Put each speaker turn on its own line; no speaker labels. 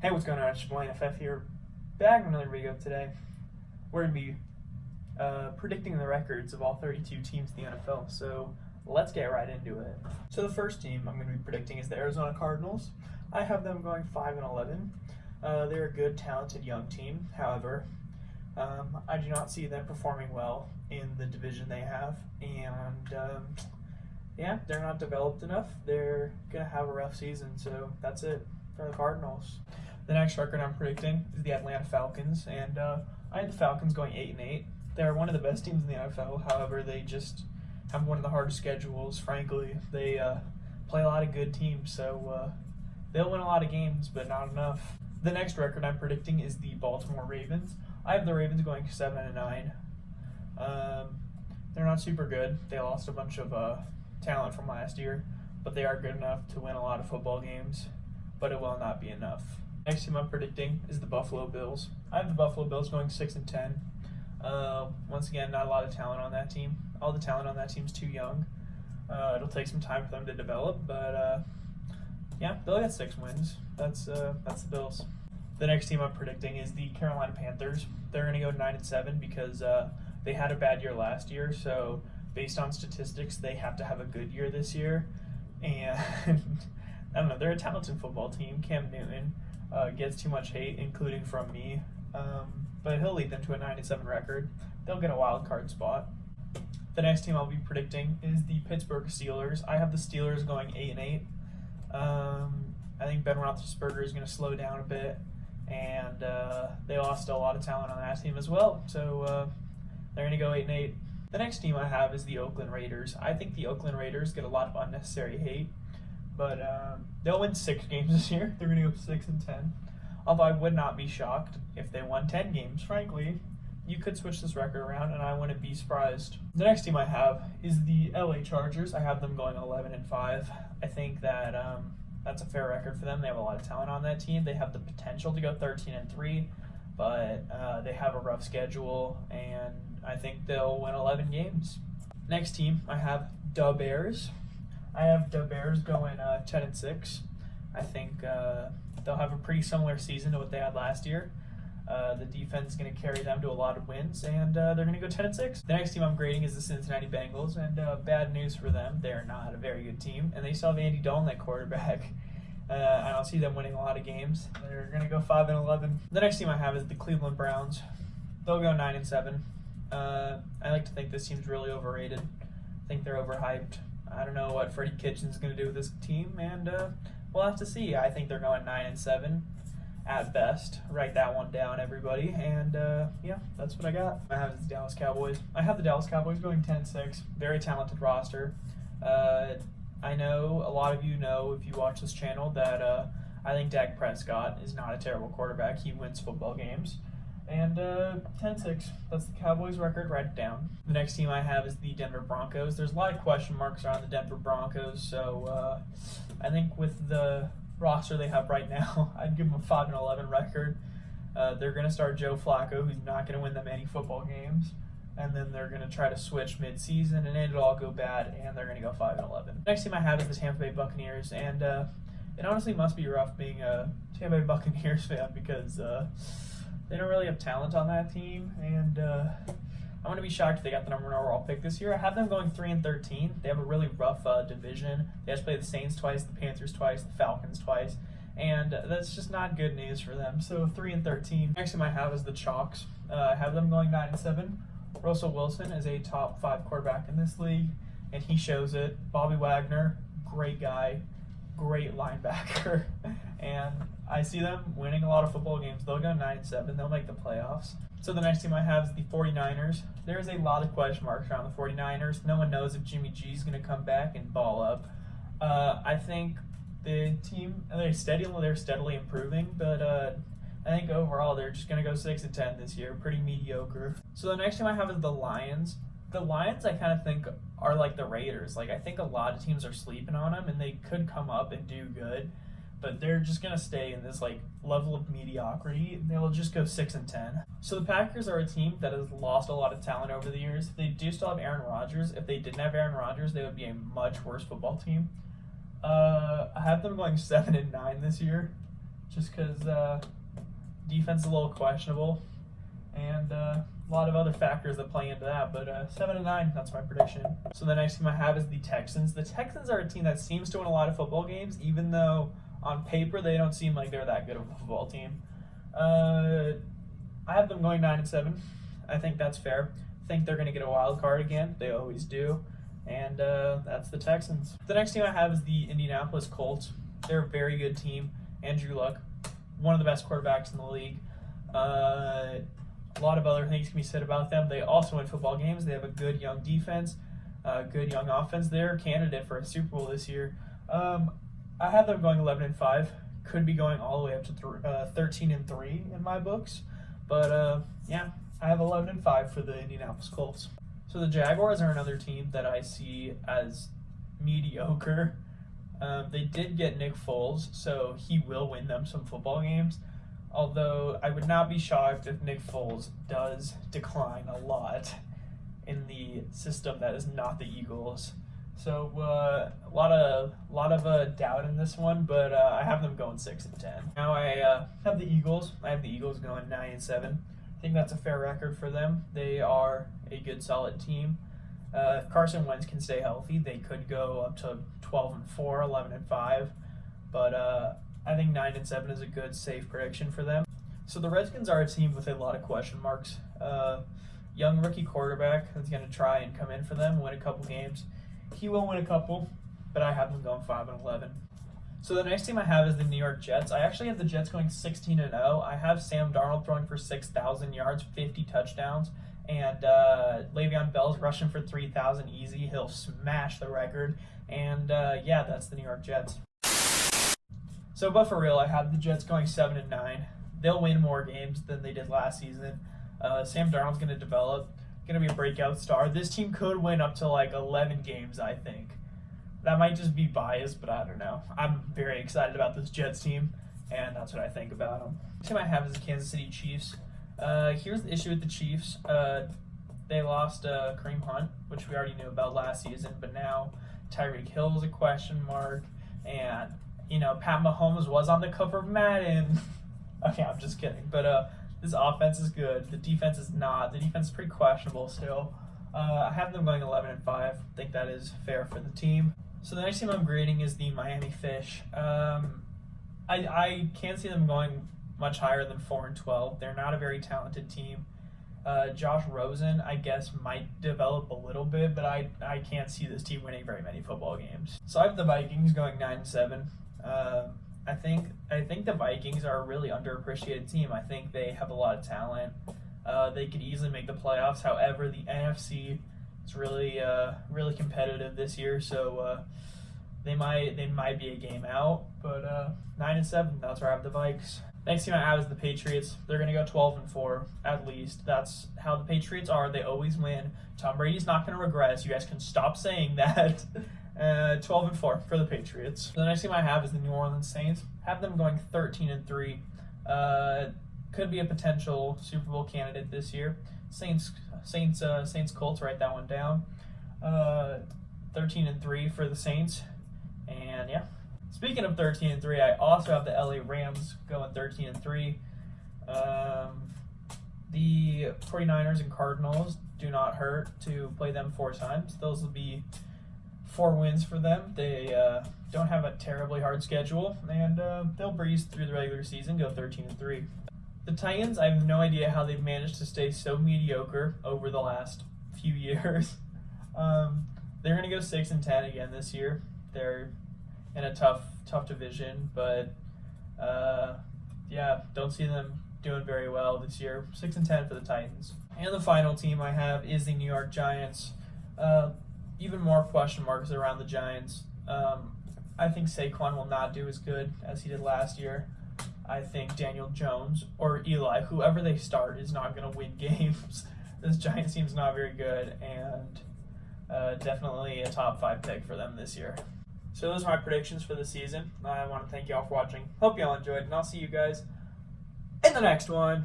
Hey, what's going on? It's Blaine FF here. Back with another video today. We're going to be predicting the records of all 32 teams in the NFL. So let's get right into it. So the first team I'm going to be predicting is the Arizona Cardinals. I have them going 5-11. They're a good, talented young team. However, I do not see them performing well in the division they have. And they're not developed enough. They're going to have a rough season. So that's it for the Cardinals. The next record I'm predicting is the Atlanta Falcons, and I had the Falcons going 8-8. They're one of the best teams in the NFL. However, they just have one of the hardest schedules. Frankly, they play a lot of good teams, so they'll win a lot of games, but not enough. The next record I'm predicting is the Baltimore Ravens. I have the Ravens going 7-9. They're not super good. They lost a bunch of talent from last year, but they are good enough to win a lot of football games, but it will not be enough. Next team I'm predicting is the Buffalo Bills. I have the Buffalo Bills going 6-10. Once again, not a lot of talent on that team. All the talent on that team's too young. It'll take some time for them to develop, but they'll get 6 wins. That's the Bills. The next team I'm predicting is the Carolina Panthers. They're going to go 9-7 because they had a bad year last year. So based on statistics, they have to have a good year this year. And I don't know. They're a talented football team. Cam Newton gets too much hate, including from me, but he'll lead them to a 9-7 record. They'll get a wild card spot. The next team I'll be predicting is the Pittsburgh Steelers. I have the Steelers going 8-8. I think Ben Roethlisberger is going to slow down a bit, and they lost a lot of talent on that team as well, so they're going to go 8-8. The next team I have is the Oakland Raiders. I think the Oakland Raiders get a lot of unnecessary hate, but they'll win 6 games this year. They're going to go 6-10. Although I would not be shocked if they won 10 games. Frankly, you could switch this record around, and I wouldn't be surprised. The next team I have is the LA Chargers. I have them going 11-5. I think that that's a fair record for them. They have a lot of talent on that team. They have the potential to go 13-3, but they have a rough schedule, and I think they'll win 11 games. Next team I have the Bears. I have the Bears going 10-6. I think they'll have a pretty similar season to what they had last year. The defense is going to carry them to a lot of wins, and they're going to go 10-6. The next team I'm grading is the Cincinnati Bengals, and bad news for them. They're not a very good team, and they still have Andy Dalton at quarterback. I don't see them winning a lot of games. They're going to go 5-11. The next team I have is the Cleveland Browns. They'll go 9-7. I like to think this team's really overrated. I think they're overhyped. I don't know what Freddie Kitchens is going to do with this team, and we'll have to see. I think they're going 9-7 at best. Write that one down, everybody. And that's what I got. I have the Dallas Cowboys. I have the Dallas Cowboys going 10-6. Very talented roster. I know a lot of you know, if you watch this channel, that I think Dak Prescott is not a terrible quarterback. He wins football games. And 10-6, that's the Cowboys record. Write it down. The next team I have is the Denver Broncos. There's a lot of question marks around the Denver Broncos, so I think with the roster they have right now, I'd give them a 5-11 record. They're going to start Joe Flacco, who's not going to win them any football games, and then they're going to try to switch mid-season, and it'll all go bad, and they're going to go 5-11. Next team I have is the Tampa Bay Buccaneers, and it honestly must be rough being a Tampa Bay Buccaneers fan because they don't really have talent on that team, and I'm going to be shocked if they got the number 1 overall pick this year. I have them going 3-13. They have a really rough division. They have to play the Saints twice, the Panthers twice, the Falcons twice, and that's just not good news for them. So 3-13. Next team I have is the Chalks. I have them going 9-7. Russell Wilson is a top 5 quarterback in this league, and he shows it. Bobby Wagner, great guy, great linebacker, and I see them winning a lot of football games. They'll go 9-7. They'll make the playoffs. So the next team I have is the 49ers. There's a lot of question marks around the 49ers. No one knows if Jimmy G is going to come back and ball up. I think the team, they're steadily improving, but I think overall they're just going to go 6-10 this year. Pretty mediocre. So the next team I have is the Lions. The Lions I kind of think are like the Raiders. Like I think a lot of teams are sleeping on them, and they could come up and do good, but they're just going to stay in this like level of mediocrity. They'll just go 6-10. So the Packers are a team that has lost a lot of talent over the years. They do still have Aaron Rodgers. If they didn't have Aaron Rodgers, they would be a much worse football team. I have them going 7-9 this year. just because defense is a little questionable, and a lot of other factors that play into that. But 7-9, that's my prediction. So the next team I have is the Texans. The Texans are a team that seems to win a lot of football games, even though on paper they don't seem like they're that good of a football team. I have them going 9-7. I think that's fair. I think they're going to get a wild card again. They always do. And that's the Texans. The next team I have is the Indianapolis Colts. They're a very good team. Andrew Luck, one of the best quarterbacks in the league. A lot of other things can be said about them. They also win football games. They have a good young defense, good young offense. They're a candidate for a Super Bowl this year. I have them going 11-5. Could be going all the way up to 13-3 in my books. But yeah, I have 11-5 for the Indianapolis Colts. So the Jaguars are another team that I see as mediocre. They did get Nick Foles, so he will win them some football games. Although I would not be shocked if Nick Foles does decline a lot in the system that is not the Eagles. So a lot of doubt in this one, but I have them going 6-10. Now I have the Eagles. I have the Eagles going 9-7. I think that's a fair record for them. They are a good, solid team. If Carson Wentz can stay healthy, they could go up to 12-4, 11-5. But I think 9-7 is a good, safe prediction for them. So the Redskins are a team with a lot of question marks. Young rookie quarterback that's going to try and come in for them, win a couple games. He will win a couple, but I have them going 5-11. So the next team I have is the New York Jets. I actually have the Jets going 16-0. I have Sam Darnold throwing for 6,000 yards, 50 touchdowns, and Le'Veon Bell's rushing for 3,000 easy. He'll smash the record. And yeah, that's the New York Jets. So, but for real, I have the Jets going 7-9. They'll win more games than they did last season. Sam Darnold's going to develop, going to be a breakout star. This team could win up to like 11 games, I think. That might just be biased, but I don't know. I'm very excited about this Jets team, and that's what I think about them. The team I have is the Kansas City Chiefs. Here's the issue with the Chiefs. They lost Kareem Hunt, which we already knew about last season, but now Tyreek Hill is a question mark, and Pat Mahomes was on the cover of Madden. Okay, I'm just kidding. But this offense is good. The defense is not. The defense is pretty questionable still. I have them going 11-5. I think that is fair for the team. So the next team I'm grading is the Miami Fish. I can't see them going much higher than 4-12. They're not a very talented team. Josh Rosen, I guess, might develop a little bit, but I can't see this team winning very many football games. So I have the Vikings going 9-7. I think the Vikings are a really underappreciated team. I think they have a lot of talent. They could easily make the playoffs. However, the NFC is really competitive this year, so they might be a game out. But 9-7, that's where I have the Vikes. Next team I have is the Patriots. They're going to go 12-4 at least. That's how the Patriots are. They always win. Tom Brady's not going to regress. You guys can stop saying that. 12-4 for the Patriots. The next team I have is the New Orleans Saints. Have them going 13-3. Could be a potential Super Bowl candidate this year. Saints Colts, write that one down. 13-3 for the Saints. And yeah. Speaking of 13-3, I also have the LA Rams going 13-3. The 49ers and Cardinals do not hurt to play them 4 times. Those will be 4 wins for them. They don't have a terribly hard schedule, and they'll breeze through the regular season, go 13-3. The Titans, I have no idea how they've managed to stay so mediocre over the last few years. They're going to go 6-10 again this year. They're in a tough division, but yeah, don't see them doing very well this year. 6-10 for the Titans. And the final team I have is the New York Giants. Even more question marks around the Giants. I think Saquon will not do as good as he did last year. I think Daniel Jones or Eli, whoever they start, is not going to win games. This Giants team's not very good, and definitely a top 5 pick for them this year. So those are my predictions for the season. I want to thank you all for watching. Hope you all enjoyed, and I'll see you guys in the next one.